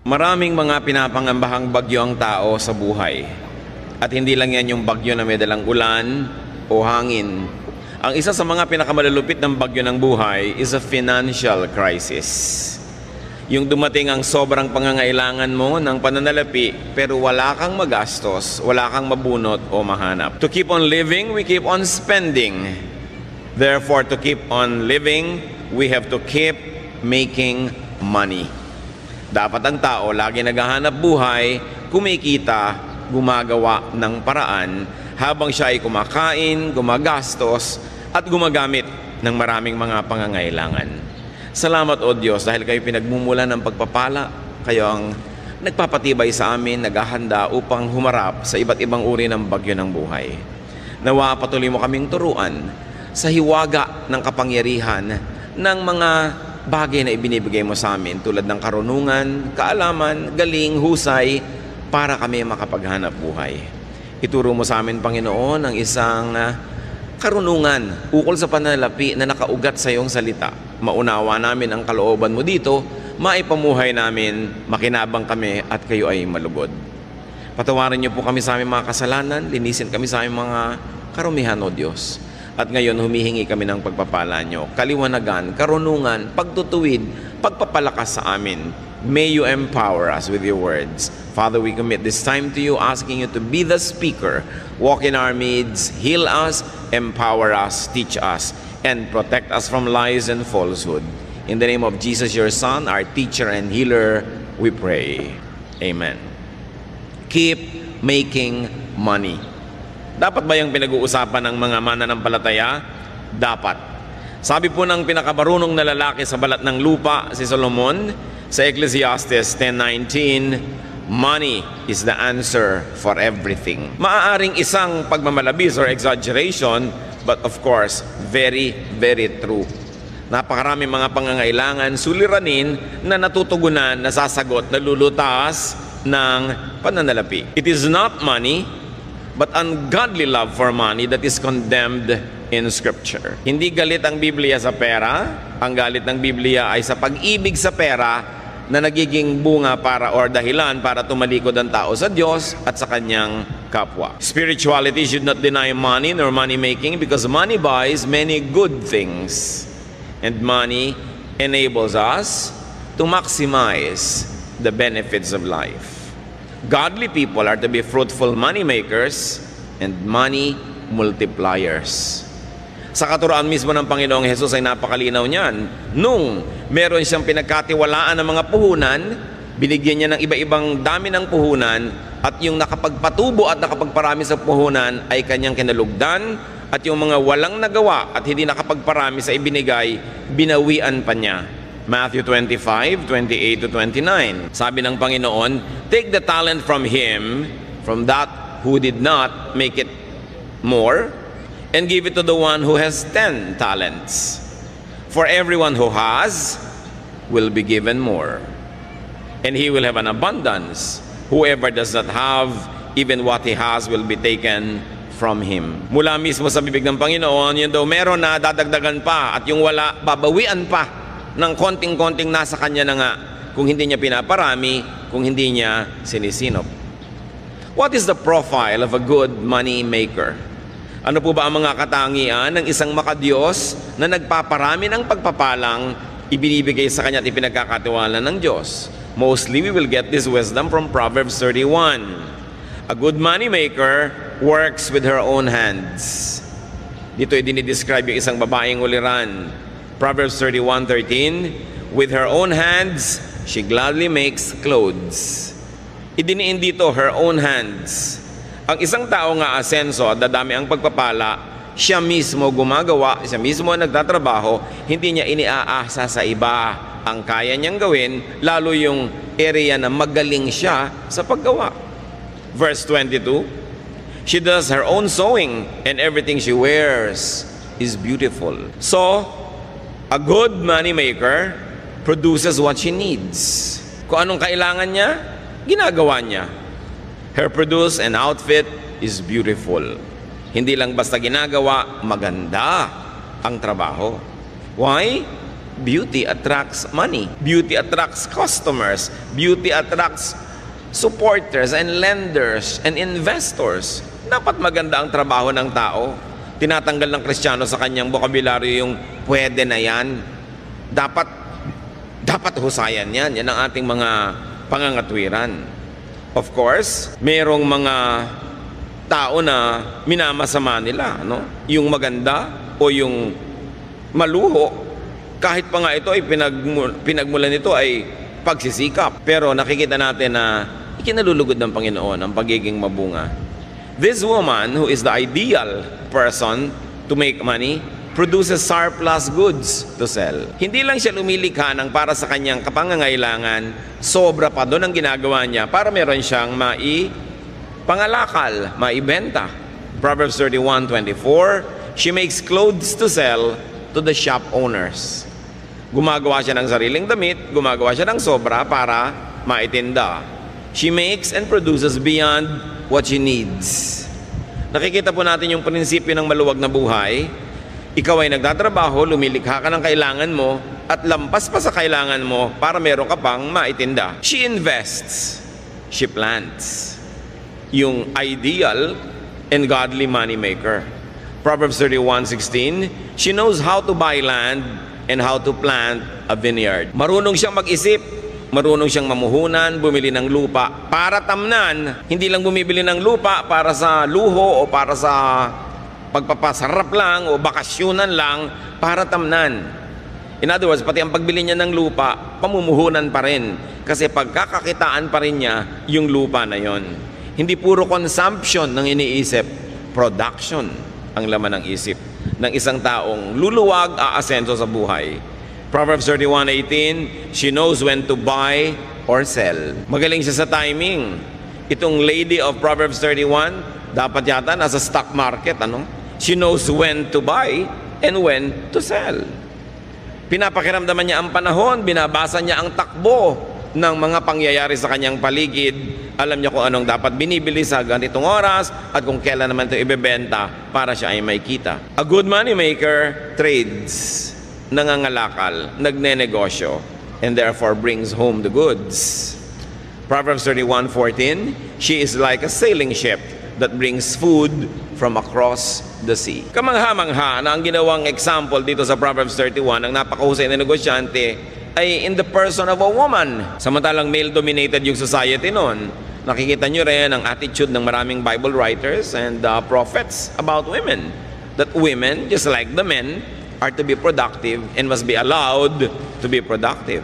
Maraming mga pinapangambahang bagyo ang tao sa buhay. At hindi lang yan yung bagyo na may dalang ulan o hangin. Ang isa sa mga pinakamalulupit ng bagyo ng buhay is a financial crisis. Yung dumating ang sobrang pangangailangan mo ng pananalapi pero wala kang magastos, wala kang mabunot o mahanap. To keep on living, we keep on spending. Therefore, to keep on living, we have to keep making money. Dapat ang tao lagi naghahanap buhay, kumikita, gumagawa ng paraan habang siya ay kumakain, gumagastos, at gumagamit ng maraming mga pangangailangan. Salamat o Diyos dahil kayo pinagmumulan ng pagpapala, kayo ang nagpapatibay sa amin, naghahanda upang humarap sa iba't ibang uri ng bagyo ng buhay. Nawa patuloy mo kaming turuan sa hiwaga ng kapangyarihan ng mga bagay na ibinibigay mo sa amin tulad ng karunungan, kaalaman, galing, husay para kami makapaghanap buhay. Ituro mo sa amin, Panginoon, ang isang karunungan ukol sa pananalapi na nakaugat sa iyong salita. Maunawa namin ang kalooban mo dito, maipamuhay namin, makinabang kami at kayo ay malugod. Patawarin niyo po kami sa aming mga kasalanan, linisin kami sa aming mga karumihan, O Diyos. At ngayon, humihingi kami ng pagpapala nyo, kaliwanagan, karunungan, pagtutuwid, pagpapalakas sa amin. May you empower us with your words. Father, we commit this time to you, asking you to be the speaker. Walk in our midst, heal us, empower us, teach us, and protect us from lies and falsehood. In the name of Jesus, your Son, our teacher and healer, we pray. Amen. Keep making money. Dapat ba yung pinag-uusapan ng mga mananampalataya? Dapat. Sabi po ng pinakabarunong na lalaki sa balat ng lupa, si Solomon, sa Ecclesiastes 10:19, money is the answer for everything. Maaaring isang pagmamalabis or exaggeration, but of course, very, very true. Napakarami mga pangangailangan, suliranin na natutugunan, nasasagot, nalulutas ng pananalapi. It is not money, but ungodly love for money that is condemned in Scripture. Hindi galit ang Biblia sa pera. Ang galit ng Biblia ay sa pag-ibig sa pera na nagiging bunga para or dahilan para tumalikod ang tao sa Diyos at sa kanyang kapwa. Spirituality should not deny money nor money making because money buys many good things. And money enables us to maximize the benefits of life. Godly people are to be fruitful money makers and money multipliers. Sa katuroan mismo ng Panginoong Hesus ay napakalinaw niyan. Nung meron siyang pinagkatiwalaan ng mga puhunan, binigyan niya ng iba-ibang dami ng puhunan at yung nakapagpatubo at nakapagparami sa puhunan ay kanyang kinalugdan at yung mga walang nagawa at hindi nakapagparami sa ibinigay, binawian pa niya. Matthew 25:28-29. Sabi ng Panginoon, take the talent from him, from that who did not make it more, and give it to the one who has 10 talents. For everyone who has will be given more, and he will have an abundance. Whoever does not have, even what he has will be taken from him. Mula mismo sa bibig ng Panginoon, yun daw meron na dadagdagan pa at yung wala, babawian pa ng konting-konting nasa kanya na nga kung hindi niya pinaparami, kung hindi niya sinisinop. What is the profile of a good money maker? Ano po ba ang mga katangian ng isang makadiyos na nagpaparami ng pagpapalang ibinibigay sa kanya at ipinagkakatiwala ng Diyos? Mostly, we will get this wisdom from Proverbs 31. A good money maker works with her own hands. Dito ay dinidescribe yung isang babaeng uliran. Proverbs 31:13, with her own hands, she gladly makes clothes. Idiniin dito, her own hands. Ang isang tao nga asenso at dadami ang pagpapala, siya mismo gumagawa, siya mismo nagtatrabaho, hindi niya iniaasa sa iba ang kaya niyang gawin, lalo yung area na magaling siya sa paggawa. Verse 22, she does her own sewing and everything she wears is beautiful. So, a good money maker produces what she needs. Kung anong kailangan niya, ginagawa niya. Her produce and outfit is beautiful. Hindi lang basta ginagawa, maganda ang trabaho. Why? Beauty attracts money. Beauty attracts customers. Beauty attracts supporters and lenders and investors. Dapat maganda ang trabaho ng tao. Tinatanggal ng Kristiyano sa kanyang bokabularyo yung pwede na yan. Dapat husayan yan. Yan ang ating mga pangangatwiran. Of course, merong mga tao na minamasama nila, no? Yung maganda o yung maluho, kahit pa nga ito ay pinagmulan nito ay pagsisikap. Pero nakikita natin na ikinalulugod ng Panginoon ang pagiging mabunga. This woman, who is the ideal person to make money, produces surplus goods to sell. Hindi lang siya lumilikha ng para sa kanyang kapangangailangan, sobra pa doon ang ginagawa niya para meron siyang pangalakal, maibenta. Proverbs 31:24, she makes clothes to sell to the shop owners. Gumagawa siya ng sariling damit, gumagawa siya ng sobra para maitinda. She makes and produces beyond what she needs. Nakikita po natin yung prinsipyo ng maluwag na buhay. Ikaw ay nagtatrabaho, lumilikha ka ng kailangan mo, at lampas pa sa kailangan mo para meron ka pang maitinda. She invests. She plants. Yung ideal and godly money maker. Proverbs 31:16, she knows how to buy land and how to plant a vineyard. Marunong siyang mag-isip, marunong siyang mamuhunan, bumili ng lupa para tamnan. Hindi lang bumibili ng lupa para sa luho o para sa pagpapasarap lang o bakasyonan lang, para tamnan. In other words, pati ang pagbili niya ng lupa, pamumuhunan pa rin. Kasi pagkakakitaan pa rin niya yung lupa na yon. Hindi puro consumption ng iniisip, production ang laman ng isip ng isang taong luluwag, aasenso sa buhay. Proverbs 31:18, she knows when to buy or sell. Magaling siya sa timing. Itong lady of Proverbs 31, dapat yata nasa stock market, ano? She knows when to buy and when to sell. Pinapakiramdaman niya ang panahon, binabasa niya ang takbo ng mga pangyayari sa kanyang paligid. Alam niya kung anong dapat binibili sa ganitong oras at kung kailan naman ito ibebenta para siya ay may kita. A good money maker trades, nangangalakal, nagnenegosyo, and therefore brings home the goods. Proverbs 31:14, she is like a sailing ship that brings food from across the sea. Kamangha-mangha na ang ginawang example dito sa Proverbs 31 ng napakahusay na negosyante ay in the person of a woman. Samantalang male-dominated yung society noon. Nakikita nyo rin ang attitude ng maraming Bible writers and prophets about women. That women, just like the men, are to be productive and must be allowed to be productive.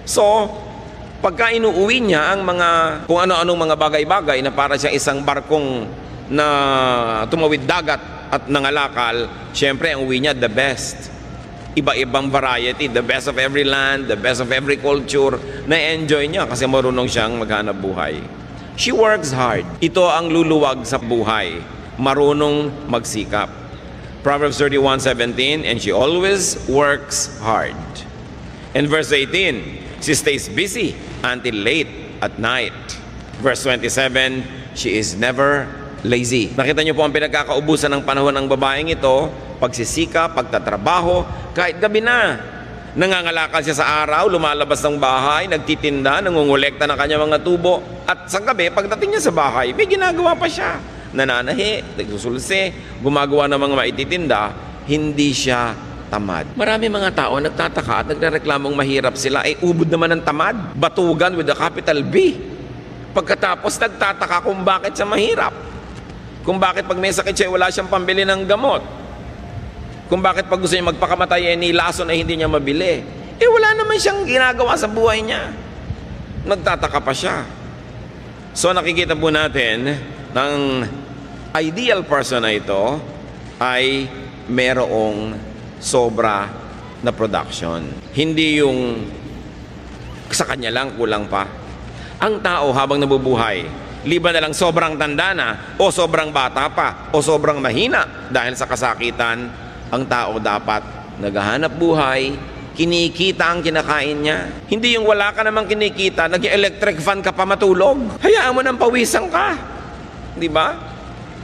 So, pagka inuuwi niya ang mga kung ano-anong mga bagay-bagay na para siyang isang barkong na tumawid dagat at nangalakal, syempre ang uwi niya the best. Iba-ibang variety, the best of every land, the best of every culture, na-enjoy niya kasi marunong siyang maghanap buhay. She works hard. Ito ang luluwag sa buhay. Marunong magsikap. Proverbs 31:17, and she always works hard. And verse 18, she stays busy until late at night. Verse 27, she is never lazy. Nakita niyo po ang pinagkakaubusan ng panahon ng babaeng ito, pagsisika, pagtatrabaho, kahit gabi na. Nangangalakal siya sa araw, lumalabas ng bahay, nagtitinda, nangungulekta ng kanyang mga tubo. At sa gabi, pagdating niya sa bahay, may ginagawa pa siya. Nananahi, nagsusulse, gumagawa ng mga maititinda, hindi siya tamad. Marami mga tao nagtataka at nagrereklamong mahirap sila, ay ubod naman ng tamad. Batugan with a capital B. Pagkatapos nagtataka kung bakit siya mahirap. Kung bakit pag may sakit siya, wala siyang pambili ng gamot. Kung bakit pag gusto niya magpakamatay, nilason ay hindi niya mabili. Wala naman siyang ginagawa sa buhay niya. Nagtataka pa siya. So nakikita po natin ng ideal person na ito ay merong sobra na production. Hindi yung sa kanya lang, kulang pa. Ang tao habang nabubuhay, liban na lang sobrang tanda na, o sobrang bata pa, o sobrang mahina dahil sa kasakitan, ang tao dapat naghahanap buhay, kinikita ang kinakain niya. Hindi yung wala ka namang kinikita, nag-electric fan ka pa matulog. Hayaan mo nang pawisan ka. Di ba?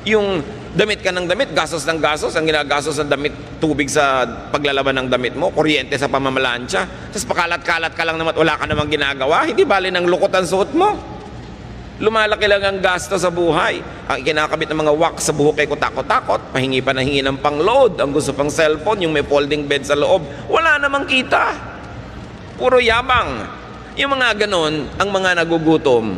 Yung Damit ka ng damit, gastos ng gastos, ang ginagastos ng damit, tubig sa paglalaban ng damit mo, kuryente sa pamamalansya, tapos pakalat-kalat ka lang naman, wala ka namang ginagawa, hindi bali ng lukot ang suot mo. Lumalaki lang ang gasto sa buhay. Ang kinakabit ng mga wax sa buhok ay kutakot-takot, pahingi pa ng hingi ng pang-load, ang gusto pang cellphone, yung may folding bed sa loob, wala namang kita. Puro yabang. Yung mga ganon, ang mga nagugutom,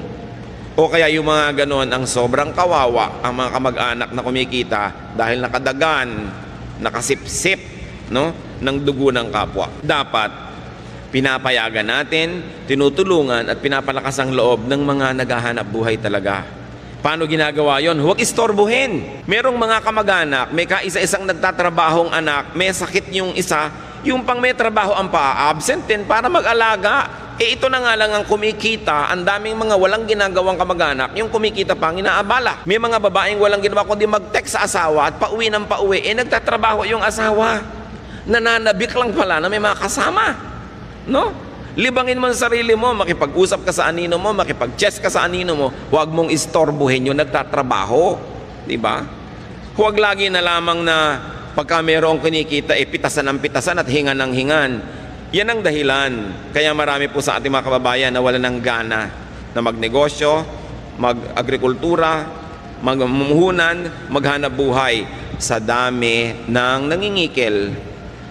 o kaya yung mga ganon, ang sobrang kawawa, ang mga kamag-anak na kumikita dahil nakadagan, nakasipsip, no, ng dugo ng kapwa. Dapat pinapayagan natin, tinutulungan at pinapalakas ang loob ng mga naghahanap buhay talaga. Paano ginagawa yon? Huwag istorbohin. Merong mga kamag-anak, may kaisa-isang nagtatrabahong anak, may sakit yung isa, yung pang may trabaho ang pa-absent din para mag-alaga. Ito na nga lang ang kumikita, ang daming mga walang ginagawang kamag-anak, yung kumikita pang inaabala. May mga babaeng walang ginawa kundi mag-text sa asawa at pauwi ng pauwi, nagtatrabaho yung asawa. Nananabik lang pala na may mga kasama. No? Libangin mo sa sarili mo, makipag-usap ka sa anino mo, makipag-chess ka sa anino mo, huwag mong istorbohin yung nagtatrabaho. Diba? Huwag lagi na lamang na pagka mayroong kinikita, pitasan ng pitasan at hingan ng hingan. Yan ang dahilan. Kaya marami po sa ating mga kababayan na wala ng gana na magnegosyo, mag-agrikultura, magmumuhunan, maghanap buhay sa dami ng nangingikil,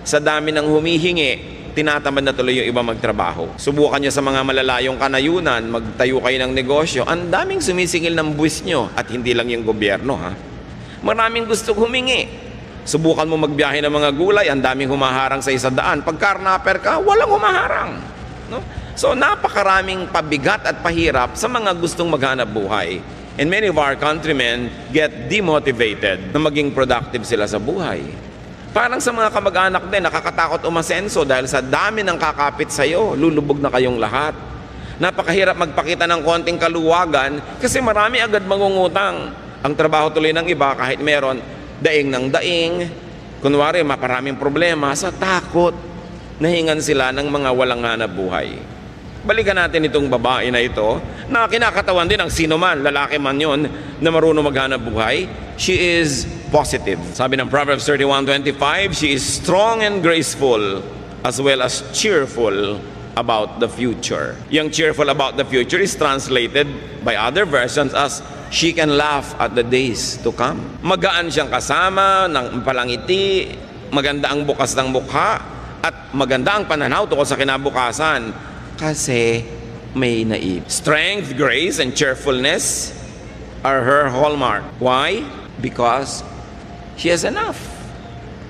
sa dami ng humihingi. Tinatamad na tuloy yung iba magtrabaho. Subukan nyo sa mga malalayong kanayunan, magtayo kayo ng negosyo, ang daming sumisingil ng buwis nyo at hindi lang yung gobyerno, ha? Maraming gusto humingi. Subukan mo magbiyahe ng mga gulay, ang daming humaharang sa 100. Pag karnaper ka, walang humaharang, no? So napakaraming pabigat at pahirap sa mga gustong maghanap buhay. And many of our countrymen get demotivated na maging productive sila sa buhay. Parang sa mga kamag-anak din, nakakatakot umasenso dahil sa dami ng kakapit sa'yo, lulubog na kayong lahat. Napakahirap magpakita ng konting kaluwagan kasi marami agad mangungutang. Ang trabaho tuloy ng iba, kahit meron, daing ng daing. Kunwari, maparaming problema sa takot. Nahingan sila ng mga walang hanap buhay. Balikan natin itong babae na ito, na kinakatawan din ng sino man, lalaki man yon, na marunong maghanap buhay. She is positive. Sabi ng Proverbs 31:25, she is strong and graceful as well as cheerful about the future. Yung cheerful about the future is translated by other versions as she can laugh at the days to come. Magaan siyang kasama, ng palangiti, maganda ang bukas ng mukha, at maganda ang pananaw tungkol sa kinabukasan kasi may naib. Strength, grace, and cheerfulness are her hallmark. Why? Because she has enough.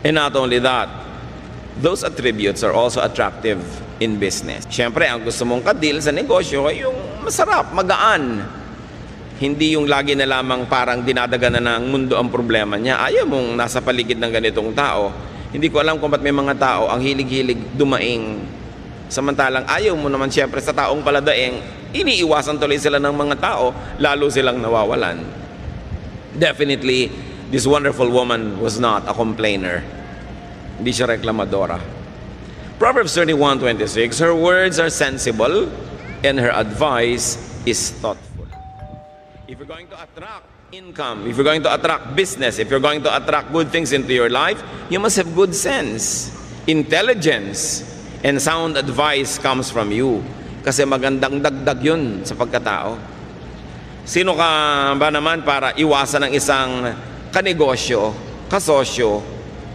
And not only that, those attributes are also attractive in business. Siyempre, ang gusto mong kadil sa negosyo ay yung masarap, magaan. Hindi yung lagi na lamang parang dinadagana ng mundo ang problema niya. Ayaw mong nasa paligid ng ganitong tao. Hindi ko alam kung ba't may mga tao ang hilig-hilig dumaing. Samantalang ayaw mo naman siyempre sa taong paladaing, iniiwasan tuloy sila ng mga tao, lalo silang nawawalan. Definitely, this wonderful woman was not a complainer. Hindi siya reklamadora. Proverbs 31:26, her words are sensible and her advice is thoughtful. If you're going to attract income, if you're going to attract business, if you're going to attract good things into your life, you must have good sense, intelligence, and sound advice comes from you. Kasi magandang dagdag yun sa pagkatao. Sino ka ba naman para iwasan ng isang kanegosyo, kasosyo,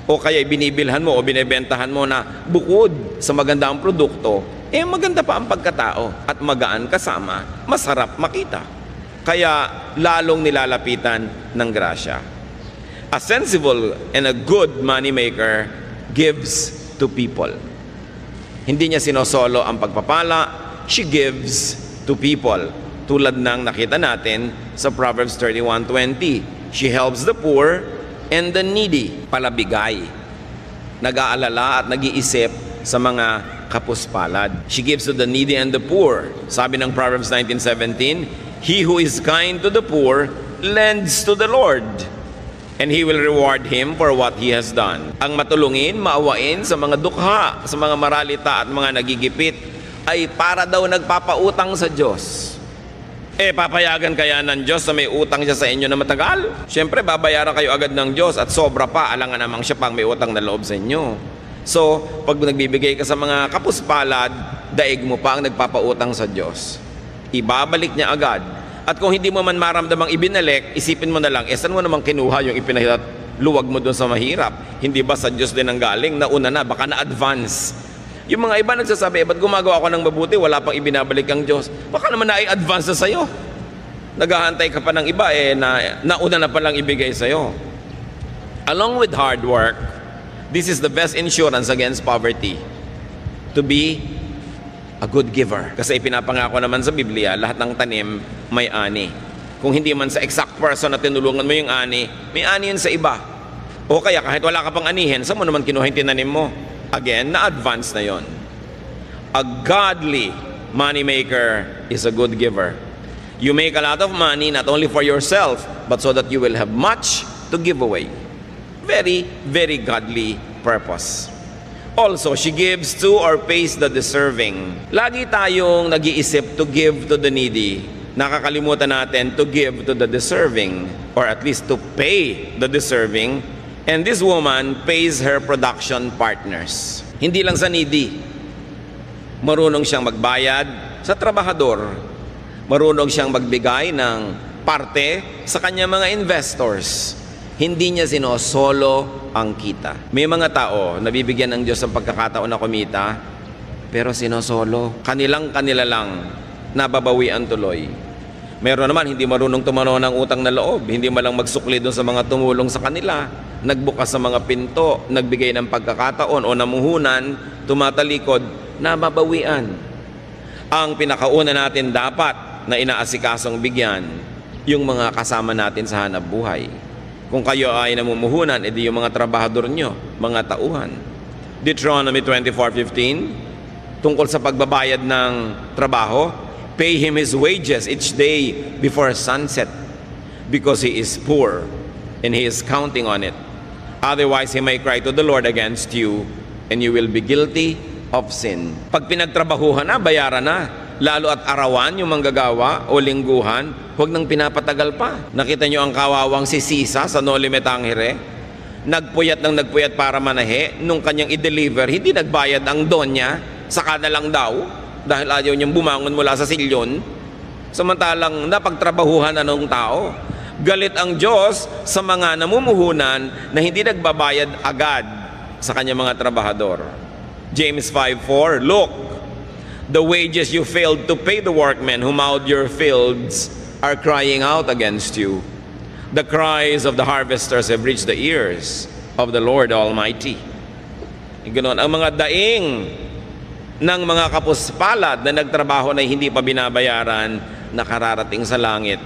o kaya binibilhan mo o binibentahan mo na bukod sa magandang produkto, maganda pa ang pagkatao at magaan kasama, masarap makita. Kaya lalong nilalapitan ng grasya. A sensible and a good moneymaker gives to people. Hindi niya sinosolo ang pagpapala, she gives to people. Tulad ng nakita natin sa Proverbs 31:20. She helps the poor and the needy. Palabigay. Nag-aalala at nag-iisip sa mga kapuspalad. She gives to the needy and the poor. Sabi ng Proverbs 19:17, he who is kind to the poor lends to the Lord, and He will reward him for what he has done. Ang matulungin, maawain sa mga dukha, sa mga maralita at mga nagigipit ay para daw nagpapautang sa Diyos. Papayagan kaya ng Diyos na may utang siya sa inyo na matagal? Siyempre, babayaran kayo agad ng Diyos at sobra pa, alangan namang siya pang may utang na loob sa inyo. So, pag nagbibigay ka sa mga kapuspalad, daig mo pa ang nagpapautang sa Diyos. Ibabalik niya agad. At kung hindi mo man maramdamang ibinalik, isipin mo na lang, saan mo namang kinuha yung luwag mo doon sa mahirap? Hindi ba sa Diyos din ang galing? Nauna na, baka na-advance. Yung mga iba nagsasabi, ba't gumagawa ako ng mabuti, wala pang ibinabalik ang Diyos? Baka naman na-advance na sa'yo. Naghahantay ka pa ng iba, nauna na palang ibigay sa'yo. Along with hard work, this is the best insurance against poverty. To be a good giver. Kasi ipinapangako naman sa Biblia, lahat ng tanim may ani. Kung hindi man sa exact person na tinulungan mo yung ani, may ani yun sa iba. O kaya kahit wala ka pang anihin, saan mo naman kinuha yung tinanim mo? Again, na-advance na yon. A godly moneymaker is a good giver. You make a lot of money not only for yourself, but so that you will have much to give away. Very, very godly purpose. Also, she gives to or pays the deserving. Lagi tayong nag-iisip to give to the needy. Nakakalimutan natin to give to the deserving, or at least to pay the deserving. And this woman pays her production partners. Hindi lang sa needy. Marunong siyang magbayad sa trabahador. Marunong siyang magbigay ng parte sa kanyang mga investors. Hindi niya sinosolo ang kita. May mga tao na bibigyan ng Diyos ng pagkakataon na kumita, pero sinosolo. Kanila lang nababawian tuloy. Meron naman hindi marunong tumano ng utang na loob, hindi malang magsukli doon sa mga tumulong sa kanila, nagbukas sa mga pinto, nagbigay ng pagkakataon o namuhunan, tumatalikod, nababawian. Ang pinakauna natin dapat na inaasikasong bigyan, yung mga kasama natin sa hanap buhay. Kung kayo ay namumuhunan, edi yung mga trabahador nyo, mga tauhan. Deuteronomy 24:15, tungkol sa pagbabayad ng trabaho, pay him his wages each day before sunset, because he is poor and he is counting on it. Otherwise, he may cry to the Lord against you, and you will be guilty of sin. Pag pinagtrabahuhan na, bayaran na. Lalo at arawan yung manggagawa o lingguhan, huwag nang pinapatagal pa. Nakita nyo ang kawawang si Sisa sa Noli Me Tangere? Nagpuyat para manahe, nung kanyang i-deliver, hindi nagbayad ang donya, saka na lang daw, dahil ayaw niyang bumangon mula sa silyon. Samantalang napagtrabahuhan na ng tao. Galit ang Diyos sa mga namumuhunan na hindi nagbabayad agad sa kanyang mga trabahador. James 5:4, look, the wages you failed to pay the workmen who mowed your fields are crying out against you. The cries of the harvesters have reached the ears of the Lord Almighty. Ganoon, ang mga daing ng mga kapuspalad na nagtrabaho na hindi pa binabayaran, nakararating sa langit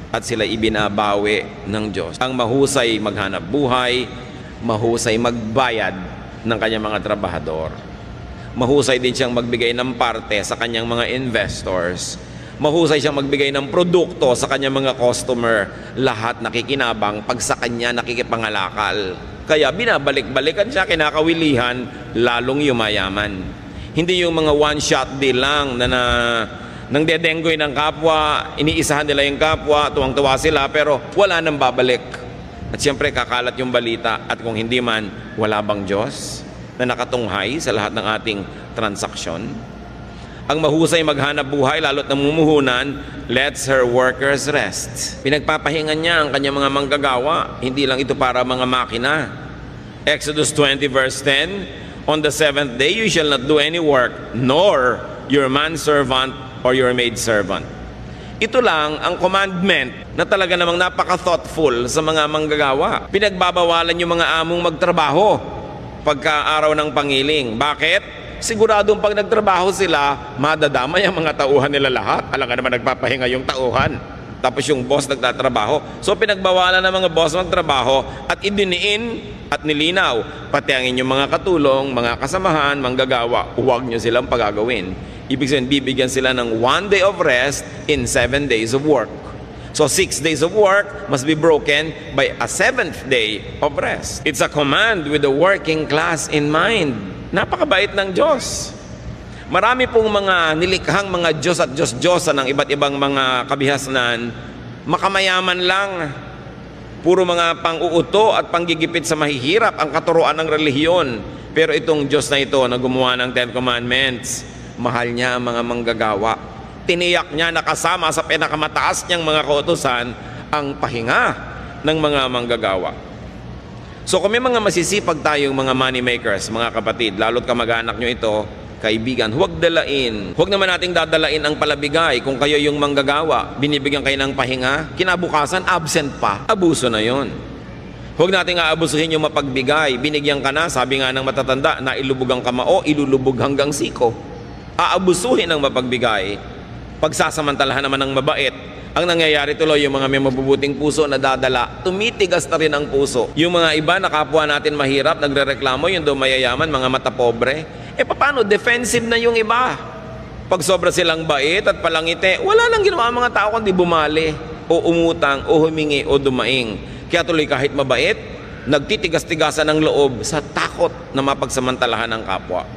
at sila ibinabawi ng Diyos. Ang mahusay maghanap buhay, mahusay magbayad ng kanyang mga trabahador. Mahusay din siyang magbigay ng parte sa kanyang mga investors. Mahusay siyang magbigay ng produkto sa kanyang mga customer. Lahat nakikinabang pag sa kanya nakikipangalakal. Kaya binabalik-balikan siya, kinakawilihan, lalong yumayaman. Hindi yung mga one-shot deal lang na nang dedenggoy ng kapwa, iniisahan nila yung kapwa, tuwang-tuwa sila, pero wala nang babalik. At siyempre kakalat yung balita, at kung hindi man, wala bang Diyos na nakatunghay sa lahat ng ating transaksyon? Ang mahusay maghanap buhay, lalo't namumuhunan, lets her workers rest. Pinagpapahingan niya ang kanyang mga manggagawa, hindi lang ito para mga makina. Exodus 20 verse 10, on the seventh day you shall not do any work, nor your manservant or your maidservant. Ito lang ang commandment na talaga namang napaka-thoughtful sa mga manggagawa. Pinagbabawalan yung mga among magtrabaho pagka-araw ng pangiling. Bakit? Siguradong pag nagtrabaho sila, madadamay ang mga tauhan nila lahat. Alam nga naman nagpapahinga yung tauhan. Tapos yung boss nagtatrabaho. So pinagbawalan ng mga boss magtrabaho at idiniin at nilinaw. Pati ang inyong mga katulong, mga kasamahan, manggagawa, huwag nyo silang pagagawin. Ibig sabihin, bibigyan sila ng 1 day of rest in 7 days of work. So 6 days of work must be broken by a 7th day of rest. It's a command with the working class in mind. Napakabait ng Diyos. Marami pong mga nilikhang mga Diyos at Diyos-Diyosa ng iba't ibang mga kabihasnan, makamayaman lang. Puro mga pang-uuto at panggigipit sa mahihirap ang katuruan ng relihiyon. Pero itong Diyos na ito na gumawa ng Ten Commandments, mahal niya ang mga manggagawa. Tiniyak niya na kasama sa pinakamataas niyang mga kautusan ang pahinga ng mga manggagawa. So kung may mga masisipag tayong mga money makers, mga kapatid, lalo't kamag-anak nyo ito, kaibigan, huwag dalain. Huwag naman nating dadalain ang palabigay. Kung kayo yung manggagawa, binibigyan kayo ng pahinga, kinabukasan, absent pa. Abuso na yon. Huwag nating aabusuhin yung mapagbigay. Binigyan ka na, sabi nga ng matatanda, na ilubog ang kamao, ilulubog hanggang siko. Aabusuhin ang mapagbigay. Pagsasamantalahan naman ng mabait. Ang nangyayari tuloy, yung mga may mabubuting puso na dadala, tumitigas na rin ang puso. Yung mga iba na kapwa natin mahirap, nagrereklamo, yung daw mayayaman, mga mata pobre. Paano? Defensive na yung iba. Pag sobra silang bait at palangiti, wala nang ginawa ang mga tao kundi bumali, o umutang, o humingi, o dumaing. Kaya tuloy kahit mabait, nagtitigas-tigasan ng loob sa takot na mapagsamantalahan ng kapwa.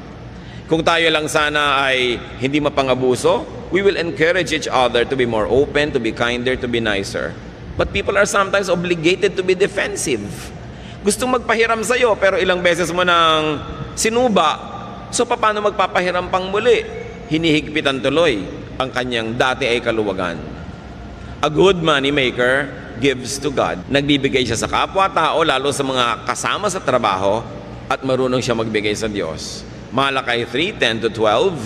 Kung tayo lang sana ay hindi mapangabuso, we will encourage each other to be more open, to be kinder, to be nicer. But people are sometimes obligated to be defensive. Gustong magpahiram sa'yo, pero ilang beses mo nang sinuba. So paano magpapahiram pang muli? Hinihigpitan tuloy ang kanyang dati ay kaluwagan. A good money maker gives to God. Nagbibigay siya sa kapwa-tao, lalo sa mga kasama sa trabaho, at marunong siya magbigay sa Diyos. Malakay 3:10-12,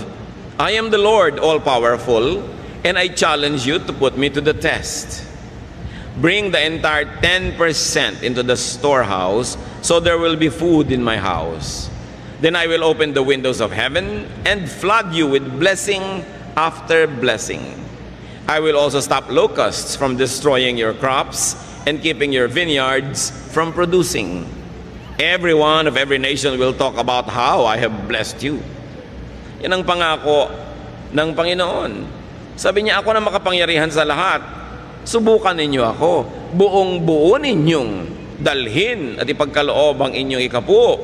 I am the Lord all-powerful, and I challenge you to put me to the test. Bring the entire 10% into the storehouse, so there will be food in my house. Then I will open the windows of heaven and flood you with blessing after blessing. I will also stop locusts from destroying your crops and keeping your vineyards from producing. Everyone of every nation will talk about how I have blessed you. Yan ang pangako ng Panginoon. Sabi niya, ako na makapangyarihan sa lahat. Subukan ninyo ako. Buong-buo ninyong dalhin at ipagkaloob ang inyong ikapu.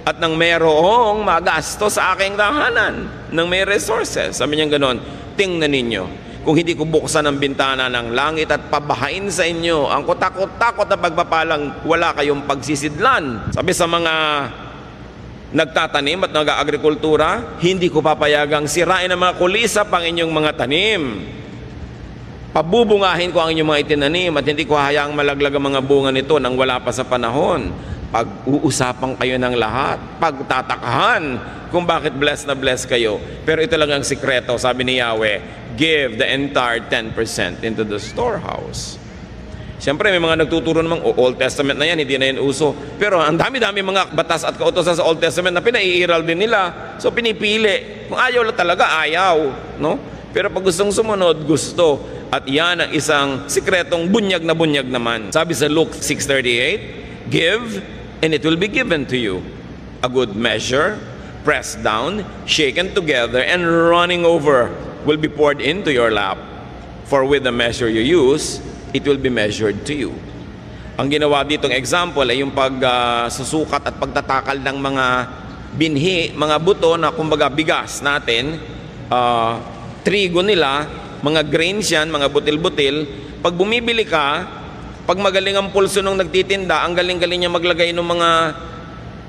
At nang mayroong magasto sa aking tahanan, nang may resources. Sabi niya gano'n, tingnan ninyo, kung hindi ko buksan ang bintana ng langit at pabahain sa inyo ang kutakot-takot na pagpapalang wala kayong pagsisidlan. Sabi sa mga nagtatanim at nag-aagrikultura, hindi ko papayagang sirain ang mga kulisap ang inyong mga tanim. Pabubungahin ko ang inyong mga itinanim at hindi ko hayaang malaglag ang mga bunga nito nang wala pa sa panahon. Pag-uusapan kayo ng lahat, pagtatakahan kung bakit blessed na blessed kayo. Pero ito lang ang sikreto, sabi ni Yahweh, give the entire 10% into the storehouse. Siyempre, may mga nagtuturo namang Old Testament na yan, hindi na yan uso. Pero ang dami-dami mga batas at kautosan sa Old Testament na pinaiiral din nila. So pinipili. Kung ayaw lang talaga, ayaw. No? Pero pag gustong sumunod, gusto. At yan ang isang sikretong bunyag naman. Sabi sa Luke 6:38, give, and it will be given to you. A good measure, pressed down, shaken together, and running over will be poured into your lap. For with the measure you use, it will be measured to you. Ang ginawa ditong example ay yung pagsusukat at pagtatakal ng mga binhi, mga buto na kumbaga bigas natin, trigo nila, mga grains yan, mga butil-butil. Pag bumibili ka, pag magaling ang pulso nung nagtitinda, ang galing-galing niya maglagay ng mga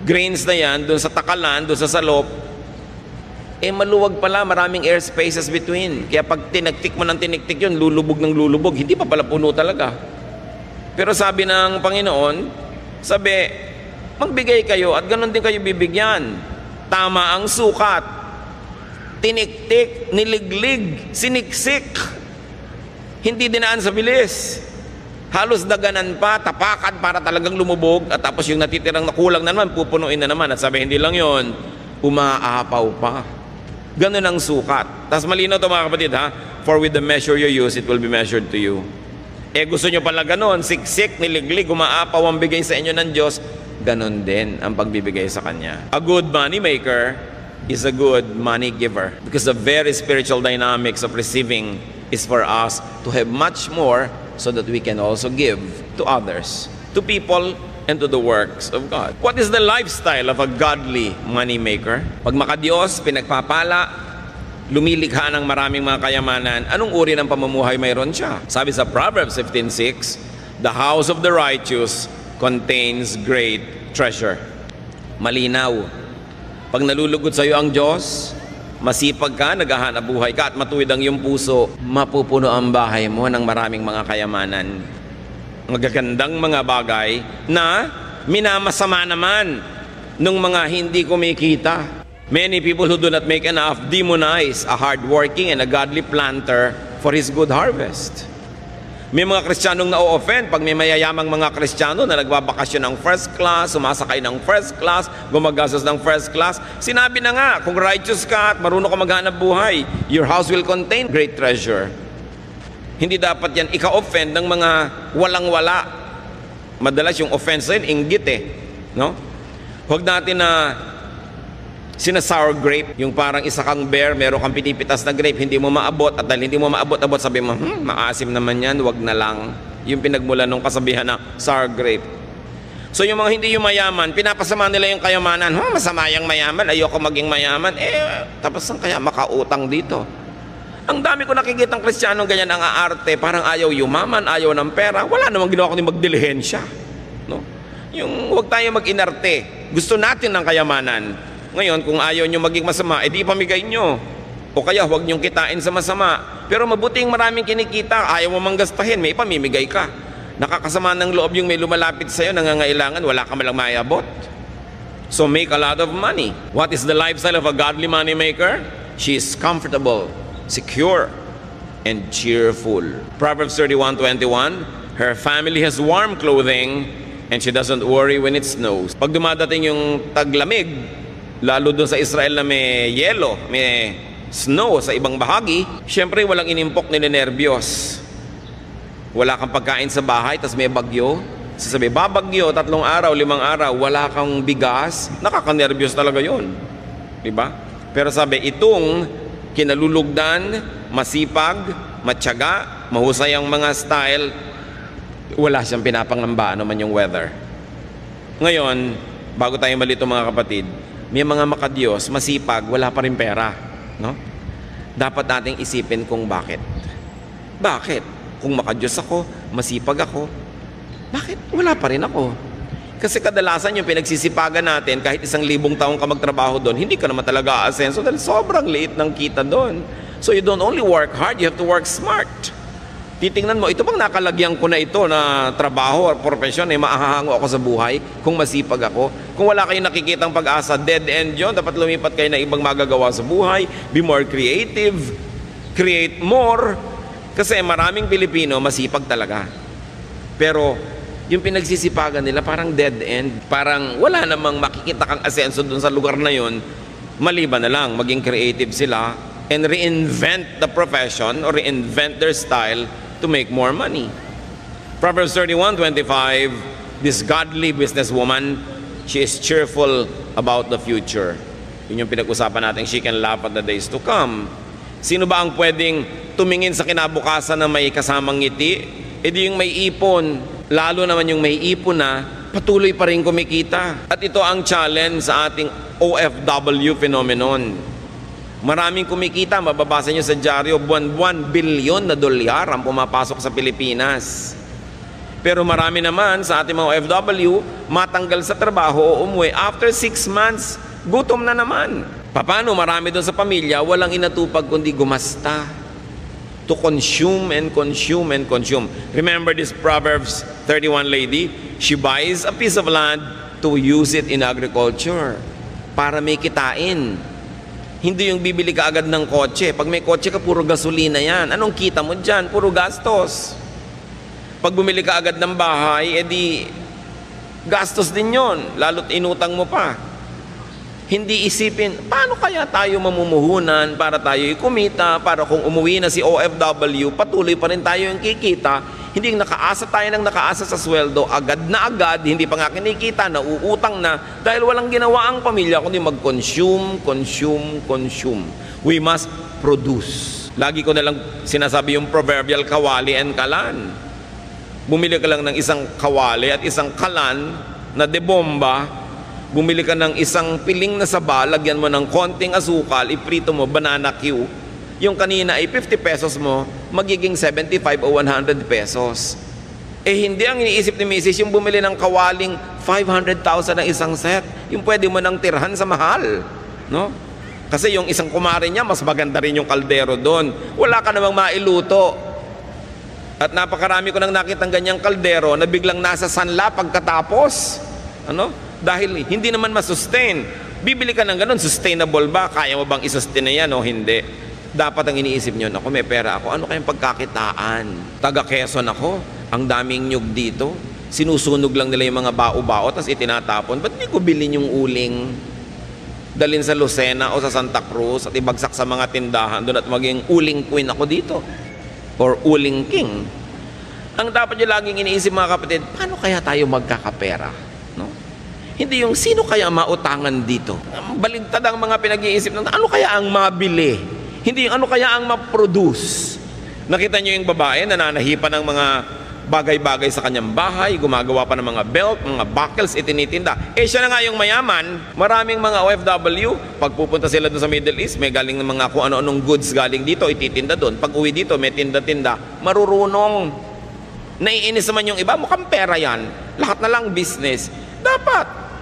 grains na yan, doon sa takalan, doon sa salop, maluwag pala, maraming air spaces between. Kaya pag tinagtik mo ng tiniktik yun, lulubog ng lulubog, hindi pa pala puno talaga. Pero sabi ng Panginoon, sabi, magbigay kayo at ganun din kayo bibigyan. Tama ang sukat. Tiniktik, niliglig, siniksik. Hindi dinaan sa bilis. Halos daganan pa, tapakan para talagang lumubog, at tapos yung natitirang nakulang na naman, pupunuin na naman. At sabi, hindi lang yon, umaapaw pa. Ganun ang sukat. Tapos malinaw ito mga kapatid, ha? For with the measure you use, it will be measured to you. Gusto nyo pala ganun, siksik, niliglig, umaapaw ang bigay sa inyo ng Diyos, ganun din ang pagbibigay sa Kanya. A good money maker is a good money giver. Because the very spiritual dynamics of receiving is for us to have much more so that we can also give to others, to people and to the works of God. What is the lifestyle of a godly moneymaker? Pag makadiyos, pinagpapala, lumilikha ng maraming mga kayamanan, anong uri ng pamumuhay mayroon siya? Sabi sa Proverbs 15:6, the house of the righteous contains great treasure. Malinaw. Pag nalulugod sa iyo ang Diyos, masipag ka, naghahanap buhay ka, at matuwid ang iyong puso, mapupuno ang bahay mo ng maraming mga kayamanan. Magagandang mga bagay na minamasama naman ng mga hindi kumikita. Many people who do not make enough demonize a hardworking and a godly planter for his good harvest. May mga Kristiyanong na-offend pag may mayayamang mga Kristiyano na nagbabakasyon ng first class, sumasakay ng first class, gumagastos ng first class. Sinabi na nga, kung righteous ka at marunong ka maghanap buhay, your house will contain great treasure. Hindi dapat yan ika-offend ng mga walang-wala. Madalas yung offense na yun, inggit eh. No? Huwag natin na sina-sour grape, yung parang isa kang bear, meron kang pinipitas na grape, hindi mo maabot, at dahil hindi mo maabot-abot, sabi mo, maasim naman yan, wag na lang. Yung pinagmula nung kasabihan na sour grape. So yung mga hindi yung mayaman, pinapasama nila yung kayamanan. Masama yung mayaman, ayoko maging mayaman. Tapos saan kaya makautang dito? Ang dami ko nakikitang Kristiyanong ganyan ang aarte, parang ayaw yumaman, ayaw ng pera. Wala namang ginawa kundi magdilihensya. No? Yung huwag tayo mag-inarte. Gusto natin ng kayamanan. Ngayon, kung ayaw nyo maging masama, edi ipamigay nyo. O kaya huwag nyong kitain sa masama. Pero mabuting maraming kinikita, ayaw mo manggastahin, may ipamimigay ka. Nakakasama ng loob yung may lumalapit sa'yo, nangangailangan, wala ka malang mayabot. So make a lot of money. What is the lifestyle of a godly money maker? She is comfortable, secure, and cheerful. Proverbs 31:21, her family has warm clothing and she doesn't worry when it snows. Pag dumadating yung taglamig, lalo doon sa Israel na may yelo, may snow sa ibang bahagi, syempre walang inimpok ninenervyos. Wala kang pagkain sa bahay, tas may bagyo. Sasabi, babagyo, 3 araw, 5 araw, wala kang bigas, nakakanervyos talaga yun. Diba? Pero sabi, itong kinalulugdan, masipag, matyaga, mahusay ang mga style, wala siyang pinapangamba ano man yung weather. Ngayon, bago tayo malito mga kapatid, may mga makadiyos, masipag, wala pa rin pera. No? Dapat nating isipin kung bakit. Bakit? Kung makadiyos ako, masipag ako, bakit wala pa rin ako? Kasi kadalasan yung pinagsisipagan natin, kahit 1,000 taong ka magtrabaho doon, hindi ka naman talaga aasenso dahil sobrang liit ng kita doon. So you don't only work hard, you have to work smart. Titingnan mo, ito bang nakalagyan ko na ito na trabaho or profesyon, maahahango ako sa buhay kung masipag ako? Kung wala kayong nakikitang pag-asa, dead end yun, dapat lumipat kayo na ibang magagawa sa buhay, be more creative, create more, kasi maraming Pilipino masipag talaga. Pero yung pinagsisipagan nila parang dead end, parang wala namang makikita kang asenso dun sa lugar na yun, maliban na lang, maging creative sila and reinvent the profession or reinvent their style to make more money. Proverbs 31:25, this godly businesswoman, she is cheerful about the future. Yun yung pinag-usapan natin, she can laugh at the days to come. Sino ba ang pwedeng tumingin sa kinabukasan na may kasamang ngiti? E di yung may ipon, lalo naman yung may ipon na patuloy pa rin kumikita. At ito ang challenge sa ating OFW phenomenon. Maraming kumikita, mababasa nyo sa dyaryo, buwan-buwan, bilyon na dolyar ang pumapasok sa Pilipinas. Pero marami naman sa ating mga OFW, matanggal sa trabaho o umuwi, after 6 months, gutom na naman. Paano marami doon sa pamilya, walang inatupag kundi gumasta. To consume and consume and consume. Remember this Proverbs 31 lady? She buys a piece of land to use it in agriculture. Para may kitain. Hindi yung bibili ka agad ng kotse. Pag may kotse ka, puro gasolina yan. Anong kita mo dyan? Puro gastos. Pag bumili ka agad ng bahay, edi gastos din yon. Lalo't inutang mo pa. Hindi isipin, paano kaya tayo mamumuhunan para tayo kumita, para kung umuwi na si OFW, patuloy pa rin tayo yung kikita. Hindi nakaasa tayo ng nakaasa sa sweldo, agad na agad, hindi pa nga kinikita, nauutang na, dahil walang ginawa ang pamilya, kundi mag-consume, consume, consume. We must produce. Lagi ko nalang sinasabi yung proverbial kawali and kalan. Bumili ka lang ng isang kawali at isang kalan, na debomba, bumili ka ng isang piling na saba, lagyan mo ng konting asukal, iprito mo, banana Q. Yung kanina ay 50 pesos mo, magiging 75 o 100 pesos. Eh hindi ang iniisip ni Mrs. yung bumili ng kawaling 500,000 ng isang set. Yung pwede mo nang tirhan sa mahal. No? Kasi yung isang kumare niya, mas maganda rin yung kaldero doon. Wala ka namang mailuto. At napakarami ko nang nakitang ganyang kaldero na biglang nasa sanla pagkatapos. Ano? Dahil hindi naman masustain. Bibili ka ng ganun, sustainable ba? Kaya mo bang isustain na yan o hindi? Dapat ang iniisip nyo, ako may pera ako, ano kayang pagkakitaan? Taga Quezon ako, ang daming nyug dito. Sinusunog lang nila yung mga bao-bao, tapos itinatapon. Ba't hindi ko bilhin yung uling? Dalhin sa Lucena o sa Santa Cruz at ibagsak sa mga tindahan doon at maging uling queen ako dito. Or uling king. Ang dapat nyo laging iniisip mga kapatid, paano kaya tayo magkakapera? Hindi yung sino kaya mautangan dito. Baligtad ang mga pinag-iisip ng ano kaya ang mabili. Hindi yung ano kaya ang ma-produce. Nakita nyo yung babae nananahipan ng mga bagay-bagay sa kanyang bahay, gumagawa pa ng mga belt, mga buckles, itinitinda. Eh siya na nga yung mayaman. Maraming mga OFW, pag pupunta sila doon sa Middle East, may galing ng mga kung ano-anong goods galing dito, ititinda doon. Pag uwi dito, may tinda-tinda. Marurunong. Naiinis naman yung iba, mukhang pera yan. Lahat na lang business. Dapat.